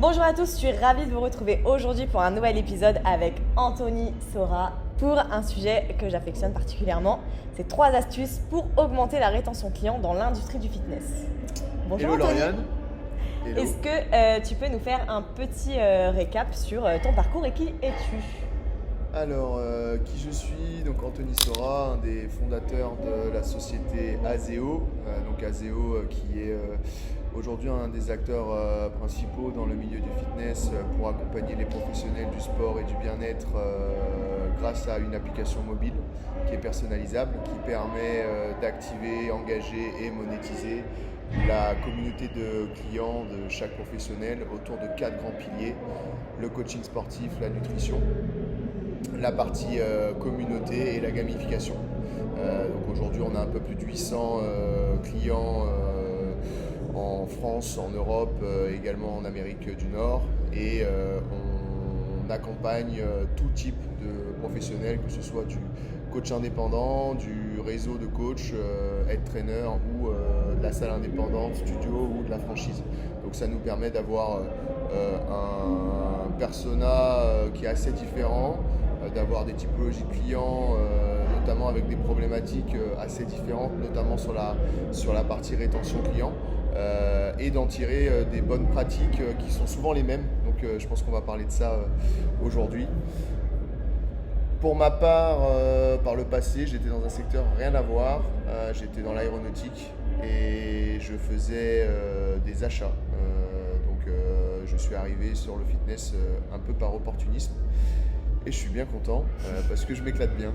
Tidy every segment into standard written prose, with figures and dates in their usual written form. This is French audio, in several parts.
Bonjour à tous, je suis ravie de vous retrouver aujourd'hui pour un nouvel épisode avec Anthony Sora pour un sujet que j'affectionne particulièrement. C'est 3 astuces pour augmenter la rétention client dans l'industrie du fitness. Bonjour Hello Anthony. Lauriane. Hello. Est-ce que tu peux nous faire un petit récap sur ton parcours et qui es-tu ? Alors, qui je suis? Donc Anthony Sora, un des fondateurs de la société Azeo. Donc Azeo qui est aujourd'hui un des acteurs principaux dans le milieu du fitness pour accompagner les professionnels du sport et du bien-être grâce à une application mobile qui est personnalisable, qui permet d'activer, engager et monétiser la communauté de clients de chaque professionnel autour de 4 grands piliers: le coaching sportif, la nutrition, la partie communauté et la gamification. Donc aujourd'hui on a un peu plus de 800 clients en France, en Europe, également en Amérique du Nord, et on accompagne tout type de professionnels, que ce soit du coach indépendant, du réseau de coach, head trainer, ou de la salle indépendante, studio ou de la franchise. Donc ça nous permet d'avoir un persona qui est assez différent, d'avoir des typologies de clients, notamment avec des problématiques assez différentes, notamment sur la partie rétention client, et d'en tirer des bonnes pratiques qui sont souvent les mêmes. Donc je pense qu'on va parler de ça aujourd'hui. Pour ma part, par le passé, j'étais dans un secteur rien à voir. J'étais dans l'aéronautique et je faisais des achats. Donc je suis arrivé sur le fitness un peu par opportunisme. Et je suis bien content parce que je m'éclate bien.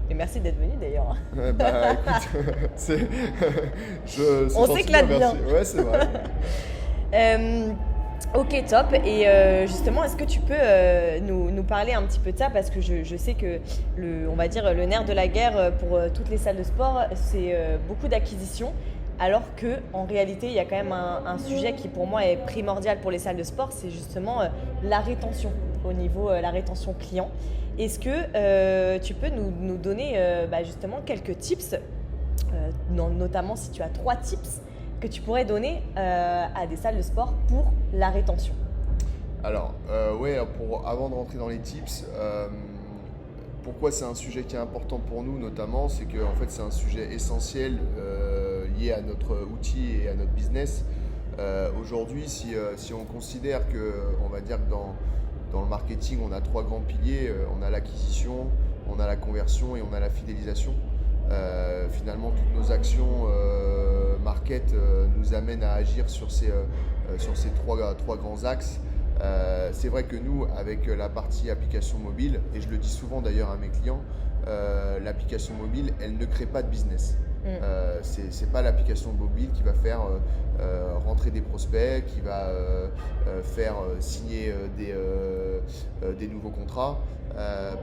Et merci d'être venu d'ailleurs. Bah écoute, On s'éclate bien. Ouais, c'est vrai. Ok, top. Et justement, est-ce que tu peux nous parler un petit peu de ça? Parce que je sais que on va dire le nerf de la guerre pour toutes les salles de sport, c'est beaucoup d'acquisitions. Alors qu'en réalité, il y a quand même un sujet qui pour moi est primordial pour les salles de sport, c'est justement la rétention, au niveau la rétention client. Est-ce que tu peux nous donner justement quelques tips, notamment si tu as 3 tips que tu pourrais donner à des salles de sport pour la rétention? Alors, avant de rentrer dans les tips, pourquoi c'est un sujet qui est important pour nous notamment, c'est que en fait, c'est un sujet essentiel lié à notre outil et à notre business. Aujourd'hui, si on considère que, on va dire que dans le marketing, on a 3 grands piliers, on a l'acquisition, on a la conversion et on a la fidélisation. Finalement, toutes nos actions market nous amènent à agir sur ces 3 grands axes. C'est vrai que nous, avec la partie application mobile, et je le dis souvent d'ailleurs à mes clients, l'application mobile, elle ne crée pas de business. C'est pas l'application mobile qui va faire rentrer des prospects, qui va faire signer des nouveaux contrats.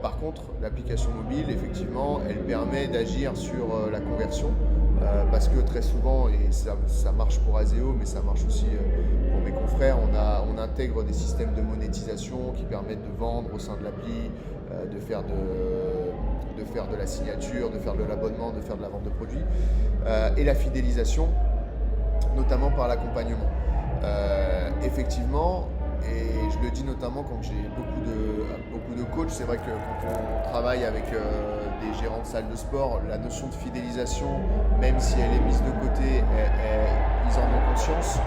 Par contre, l'application mobile, effectivement, elle permet d'agir sur la conversion, parce que très souvent, et ça marche pour Azeo, mais ça marche aussi pour mes confrères, on intègre des systèmes de monétisation qui permettent de vendre au sein de l'appli, de faire de la signature, de faire de l'abonnement, de faire de la vente de produits, et la fidélisation, notamment par l'accompagnement. Effectivement, et je le dis notamment quand j'ai beaucoup de coachs, c'est vrai que quand on travaille avec des gérants de salles de sport, la notion de fidélisation, même si elle est mise de côté, ils en ont conscience.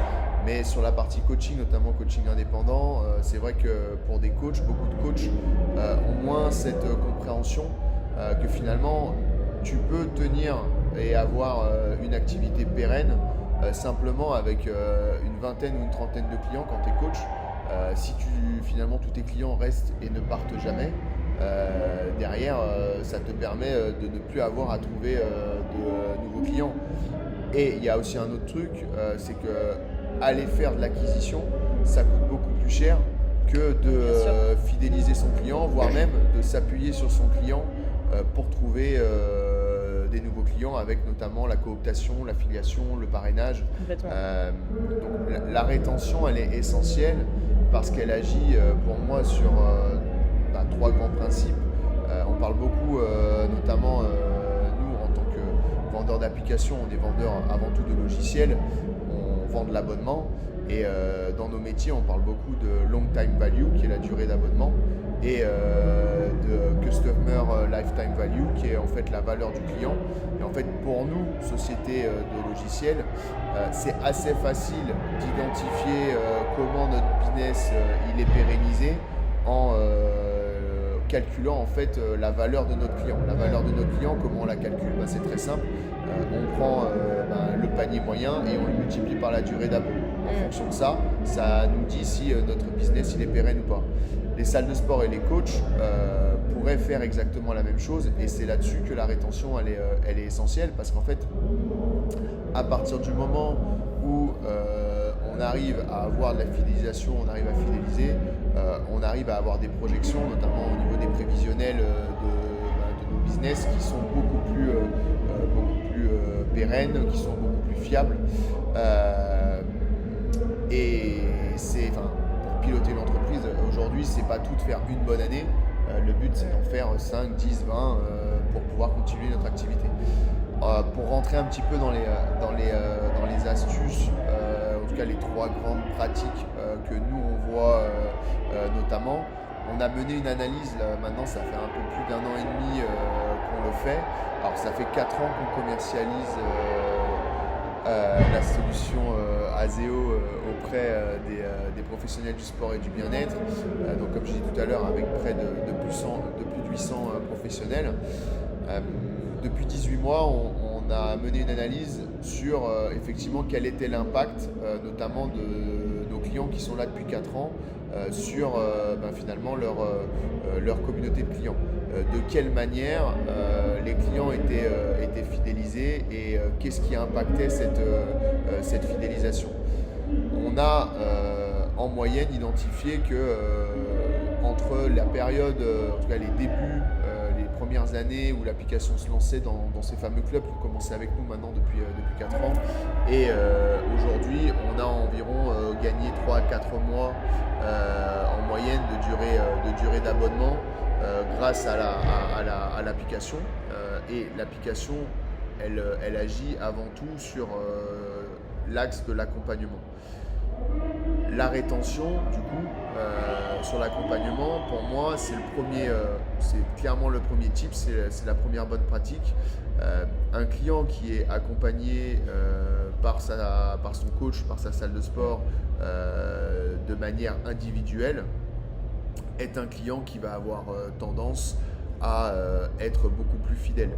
Mais sur la partie coaching, notamment coaching indépendant, c'est vrai que pour des coachs, beaucoup de coachs ont moins cette compréhension que finalement tu peux tenir et avoir une activité pérenne simplement avec une vingtaine ou une trentaine de clients quand tu es coach. Si finalement tous tes clients restent et ne partent jamais, derrière ça te permet de ne plus avoir à trouver de nouveaux clients. Et il y a aussi un autre truc, c'est que aller faire de l'acquisition, ça coûte beaucoup plus cher que de fidéliser son client, voire même de s'appuyer sur son client pour trouver des nouveaux clients, avec notamment la cooptation, l'affiliation, le parrainage. Donc la rétention, elle est essentielle parce qu'elle agit pour moi sur 3 grands principes. On parle beaucoup, notamment nous en tant que vendeurs d'applications, on est vendeurs avant tout de logiciels. On vend de l'abonnement. Et dans nos métiers, on parle beaucoup de long time value, qui est la durée d'abonnement, et de customer lifetime value, qui est en fait la valeur du client. Et en fait, pour nous, société de logiciels, c'est assez facile d'identifier comment notre business il est pérennisé en calculant en fait la valeur de notre client. La valeur de notre client, comment on la calcule? C'est très simple. On prend le panier moyen et on le multiplie par la durée d'abonnement. En fonction de ça, ça nous dit si notre business il est pérenne ou pas. Les salles de sport et les coachs pourraient faire exactement la même chose, et c'est là-dessus que la rétention elle est essentielle, parce qu'en fait, à partir du moment où on arrive à avoir de la fidélisation, on arrive à fidéliser, on arrive à avoir des projections, notamment au niveau des prévisionnels de nos business, qui sont beaucoup plus pérennes, qui sont beaucoup plus fiables. Et pour piloter l'entreprise, aujourd'hui, c'est pas tout de faire une bonne année. Le but, c'est d'en faire 5, 10, 20 pour pouvoir continuer notre activité. Pour rentrer un petit peu dans les astuces, en tout cas les 3 grandes pratiques que nous on voit notamment, on a mené une analyse, là, maintenant ça fait un peu plus d'1 an et demi qu'on le fait. Alors ça fait 4 ans qu'on commercialise la solution Azeo auprès des professionnels du sport et du bien-être. Donc comme je disais tout à l'heure, avec près de plus de 800 professionnels. Depuis 18 mois, on a mené une analyse sur effectivement quel était l'impact notamment de nos clients qui sont là depuis 4 ans sur finalement leur communauté de clients. De quelle manière les clients étaient fidélisés et qu'est-ce qui impactait cette fidélisation. On a en moyenne identifié que entre la période, en tout cas les débuts, les premières années où l'application se lançait dans ces fameux clubs qui ont commencé avec nous maintenant depuis 4 ans, et aujourd'hui on a environ gagné 3 à 4 mois en moyenne de durée d'abonnement grâce à l'application. Et l'application, elle agit avant tout sur l'axe de l'accompagnement. La rétention, du coup, sur l'accompagnement, pour moi, c'est clairement le premier tip, c'est la première bonne pratique. Un client qui est accompagné par son coach, par sa salle de sport, de manière individuelle, est un client qui va avoir tendance à être beaucoup plus fidèle.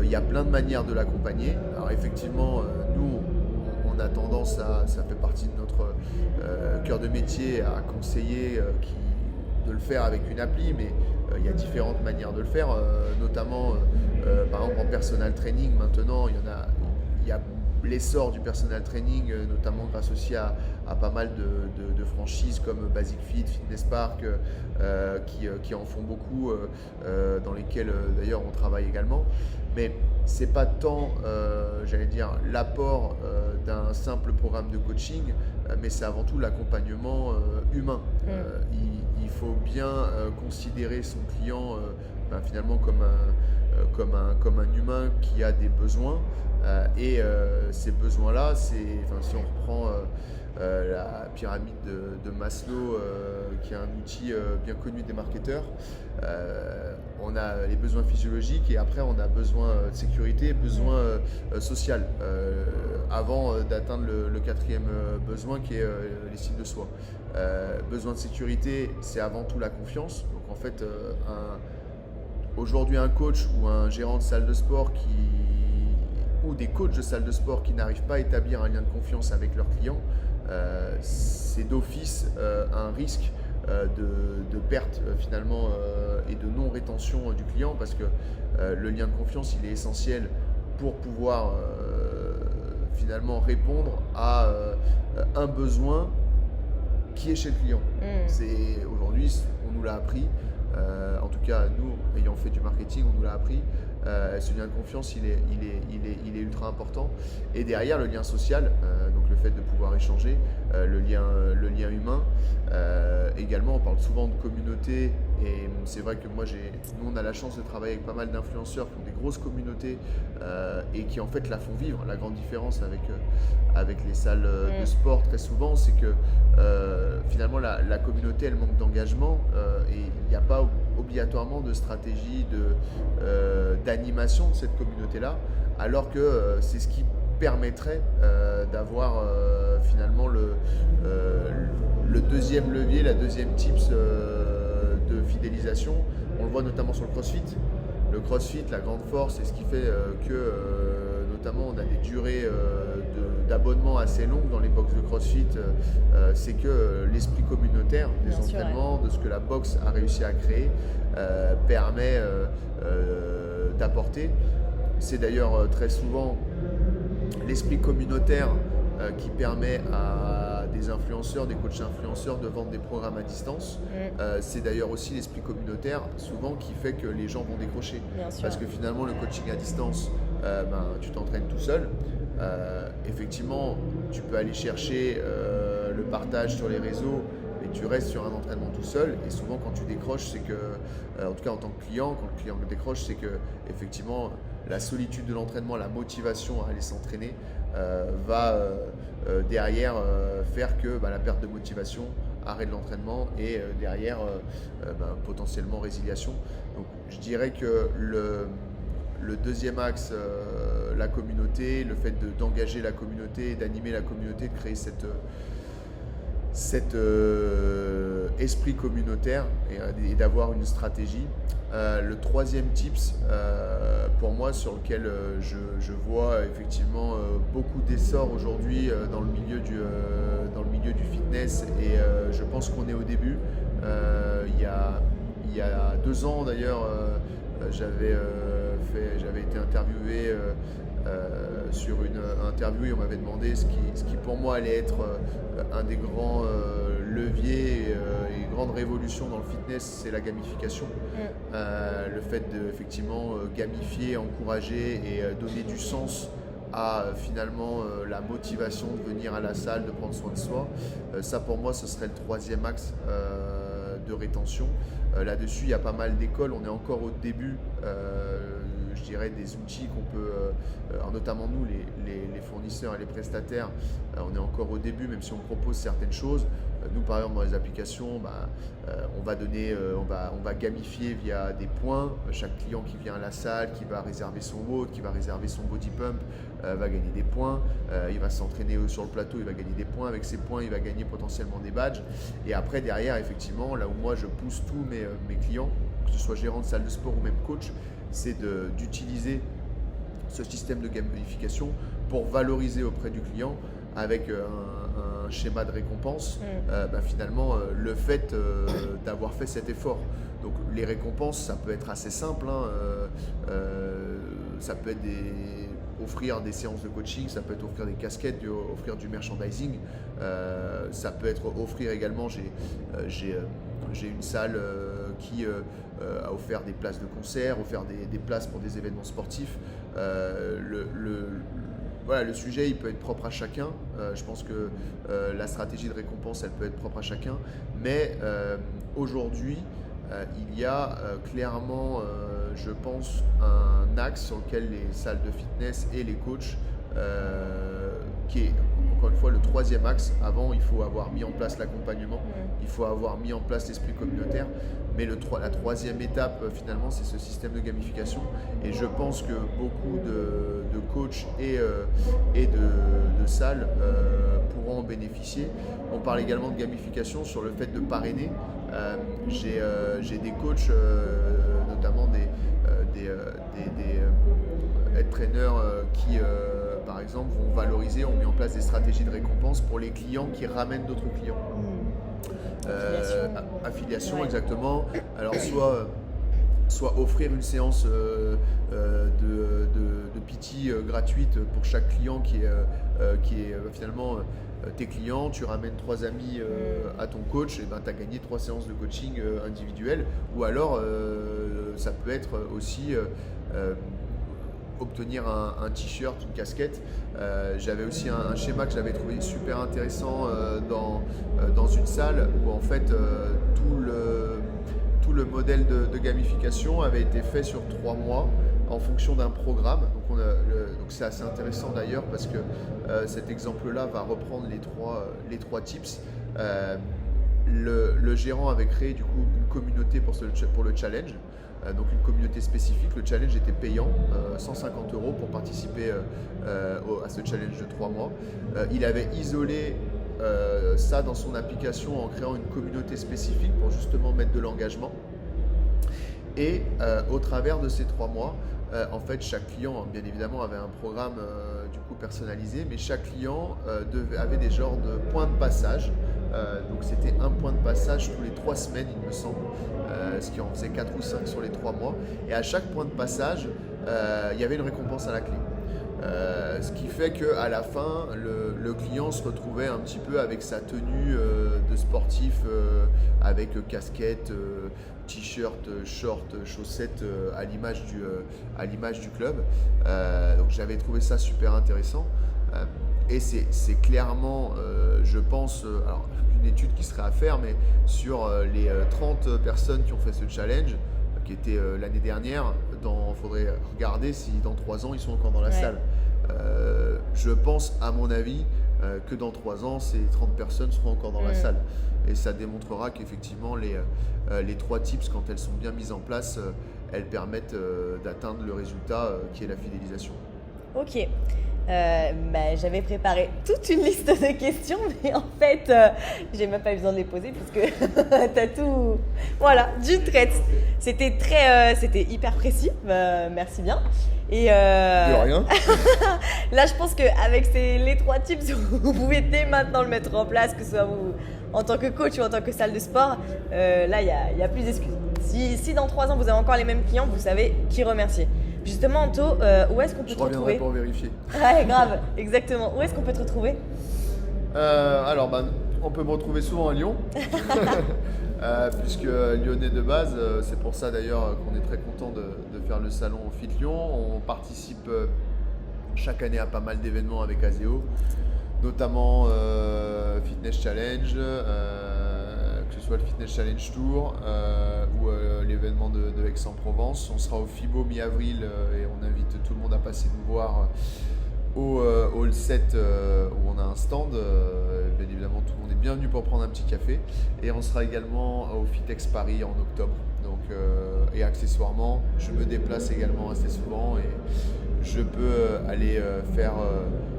Il y a plein de manières de l'accompagner. Alors effectivement, nous, on a tendance ça fait partie de notre cœur de métier, à conseiller de le faire avec une appli, mais il y a différentes manières de le faire, notamment par exemple en personal training. Maintenant, il y a l'essor du personal training, notamment grâce aussi à pas mal de franchises comme Basic Fit, Fitness Park, qui en font beaucoup, dans lesquelles d'ailleurs on travaille également. Mais c'est pas tant, l'apport d'un simple programme de coaching, mais c'est avant tout l'accompagnement humain. Il faut bien considérer son client finalement comme un humain qui a des besoins. Et ces besoins-là, si on reprend la pyramide de Maslow, qui est un outil bien connu des marketeurs, on a les besoins physiologiques et après on a besoin de sécurité, besoin social, avant d'atteindre le 4e besoin qui est l'estime de soi. Besoin de sécurité, c'est avant tout la confiance. Donc en fait, aujourd'hui un coach ou un gérant de salle de sport ou des coachs de salle de sport qui n'arrivent pas à établir un lien de confiance avec leurs clients, c'est d'office un risque de perte finalement et de non-rétention du client, parce que le lien de confiance il est essentiel pour pouvoir finalement répondre à un besoin qui est chez le client. Aujourd'hui, on nous l'a appris, en tout cas nous ayant fait du marketing, on nous l'a appris. Ce lien de confiance il est ultra important, et derrière le lien social, donc le fait de pouvoir échanger, le lien humain, Également, on parle souvent de communauté et c'est vrai que nous on a la chance de travailler avec pas mal d'influenceurs qui ont des grosses communautés et qui en fait la font vivre. La grande différence avec les salles de sport très souvent, c'est que finalement la communauté elle manque d'engagement et il n'y a pas obligatoirement de stratégie d'animation de cette communauté-là, alors que c'est ce qui permettrait d'avoir finalement le deuxième levier, la deuxième tips de fidélisation. On le voit notamment sur le CrossFit. Le CrossFit, la grande force, et ce qui fait que notamment on a des durées d'abonnement assez longues dans les box de CrossFit, c'est que l'esprit communautaire des entraînements, de ce que la boxe a réussi à créer, permet d'apporter. C'est d'ailleurs très souvent l'esprit communautaire qui permet à des influenceurs, des coachs influenceurs de vendre des programmes à distance. C'est d'ailleurs aussi l'esprit communautaire souvent qui fait que les gens vont décrocher. Parce que finalement le coaching à distance, tu t'entraînes tout seul. Effectivement, tu peux aller chercher le partage sur les réseaux, mais tu restes sur un entraînement tout seul. Et souvent quand tu décroches, c'est que, en tout cas en tant que client, quand le client le décroche, c'est que effectivement la solitude de l'entraînement, la motivation à aller s'entraîner va derrière faire que la perte de motivation, arrêt de l'entraînement et derrière potentiellement résiliation. Donc je dirais que le deuxième axe, la communauté, le fait d'engager la communauté, d'animer la communauté, de créer cet esprit communautaire et d'avoir une stratégie. Le troisième tips, pour moi, sur lequel je vois effectivement beaucoup d'essor aujourd'hui dans le milieu du fitness, et je pense qu'on est au début. Il y a 2 ans d'ailleurs, j'avais été interviewé sur une interview et on m'avait demandé ce qui pour moi allait être un des grands leviers et grande révolution dans le fitness, c'est la gamification. Le fait de effectivement gamifier, encourager et donner du sens à finalement la motivation de venir à la salle, de prendre soin de soi. Ça pour moi ce serait le troisième axe de rétention. Là-dessus il y a pas mal d'écoles, on est encore au début je dirais des outils qu'on peut, alors notamment nous les fournisseurs et les prestataires, on est encore au début même si on propose certaines choses. Nous par exemple dans les applications, on va gamifier via des points. Chaque client qui vient à la salle, qui va réserver son WOD, qui va réserver son body pump, va gagner des points. Il va s'entraîner sur le plateau, il va gagner des points. Avec ces points, il va gagner potentiellement des badges. Et après derrière effectivement, là où moi je pousse tous mes clients, que ce soit gérant de salle de sport ou même coach, c'est d'utiliser ce système de gamification pour valoriser auprès du client avec un schéma de récompense finalement le fait d'avoir fait cet effort. Donc les récompenses, ça peut être assez simple, ça peut être offrir des séances de coaching, ça peut être offrir des casquettes, offrir du merchandising, ça peut être offrir également, j'ai une salle qui a offert des places de concert, offert des places pour des événements sportifs. Le sujet il peut être propre à chacun. Je pense que la stratégie de récompense elle peut être propre à chacun, mais aujourd'hui il y a clairement je pense un axe sur lequel les salles de fitness et les coachs qui est encore une fois le troisième axe. Avant il faut avoir mis en place l'accompagnement, il faut avoir mis en place l'esprit communautaire, mais la troisième étape finalement c'est ce système de gamification, et je pense que beaucoup de coachs et de salles pourront en bénéficier. On parle également de gamification sur le fait de parrainer. J'ai des coachs notamment des head trainers qui par exemple vont valoriser, ont mis en place des stratégies de récompense pour les clients qui ramènent d'autres clients. Affiliation ouais. Exactement. Alors soit offrir une séance de PT gratuite pour chaque client qui est finalement tes clients, tu ramènes 3 amis à ton coach, et tu as gagné 3 séances de coaching individuelles. Ou alors ça peut être aussi obtenir un t-shirt, une casquette. J'avais aussi un schéma que j'avais trouvé super intéressant dans une salle où en fait tout le modèle de gamification avait été fait sur 3 mois en fonction d'un programme. Donc c'est assez intéressant d'ailleurs parce que cet exemple-là va reprendre les trois tips. Le gérant avait créé du coup une communauté pour le challenge, donc une communauté spécifique. Le challenge était payant, 150 € pour participer à ce challenge de 3 mois. Il avait isolé ça dans son application en créant une communauté spécifique pour justement mettre de l'engagement. Et au travers de ces 3 mois, en fait, chaque client, bien évidemment, avait un programme du coup personnalisé, mais chaque client avait des genres de points de passage. Donc c'était un point de passage tous les 3 semaines, il me semble, ce qui en faisait 4 ou 5 sur les 3 mois. Et à chaque point de passage, il y avait une récompense à la clé. Ce qui fait qu'à la fin, le client se retrouvait un petit peu avec sa tenue de sportif, avec casquette, t-shirt, short, chaussettes à l'image du club. Donc j'avais trouvé ça super intéressant. Et c'est clairement, je pense, alors une étude qui serait à faire, mais sur les 30 personnes qui ont fait ce challenge, qui était l'année dernière, il faudrait regarder si dans 3 ans ils sont encore dans la salle. Je pense, à mon avis, que dans 3 ans, ces 30 personnes seront encore dans la salle. Et ça démontrera qu'effectivement, les 3 tips, quand elles sont bien mises en place, elles permettent d'atteindre le résultat qui est la fidélisation. Ok. J'avais préparé toute une liste de questions, mais en fait, j'ai même pas eu besoin de les poser puisque t'as tout, voilà, d'une traite. C'était hyper précis. Merci bien. Et de rien. Là, je pense qu'avec les 3 tips, vous pouvez dès maintenant le mettre en place, que ce soit vous en tant que coach ou en tant que salle de sport. Là, il y a plus d'excuses. Si dans 3 ans vous avez encore les mêmes clients, vous savez qui remercier. Justement, Anto, où est-ce qu'on peut te retrouver ? Je reviendrai pour vérifier. Ouais, grave, exactement. Où est-ce qu'on peut te retrouver ? Alors, on peut me retrouver souvent à Lyon, puisque lyonnais de base, c'est pour ça d'ailleurs qu'on est très content de faire le salon Fit Lyon. On participe chaque année à pas mal d'événements avec Azeo, notamment Fitness Challenge, que ce soit le Fitness Challenge Tour ou l'événement de Aix-en-Provence. On sera au FIBO mi-avril et on invite tout le monde à passer nous voir au Hall 7 où on a un stand. Bien évidemment, tout le monde est bienvenu pour prendre un petit café. Et on sera également au Fitex Paris en octobre. Donc, et accessoirement, je me déplace également assez souvent et je peux aller faire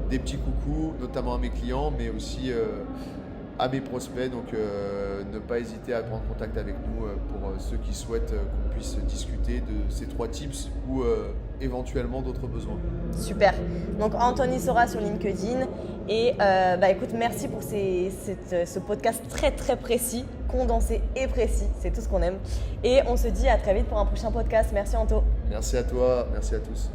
des petits coucous, notamment à mes clients, mais aussi à mes prospects. Donc ne pas hésiter à prendre contact avec nous pour ceux qui souhaitent qu'on puisse discuter de ces 3 tips ou éventuellement d'autres besoins. Super. Donc Anthony Sora sur LinkedIn. Et écoute, merci pour ce podcast très très précis, condensé et précis. C'est tout ce qu'on aime. Et on se dit à très vite pour un prochain podcast. Merci Anto. Merci à toi, merci à tous.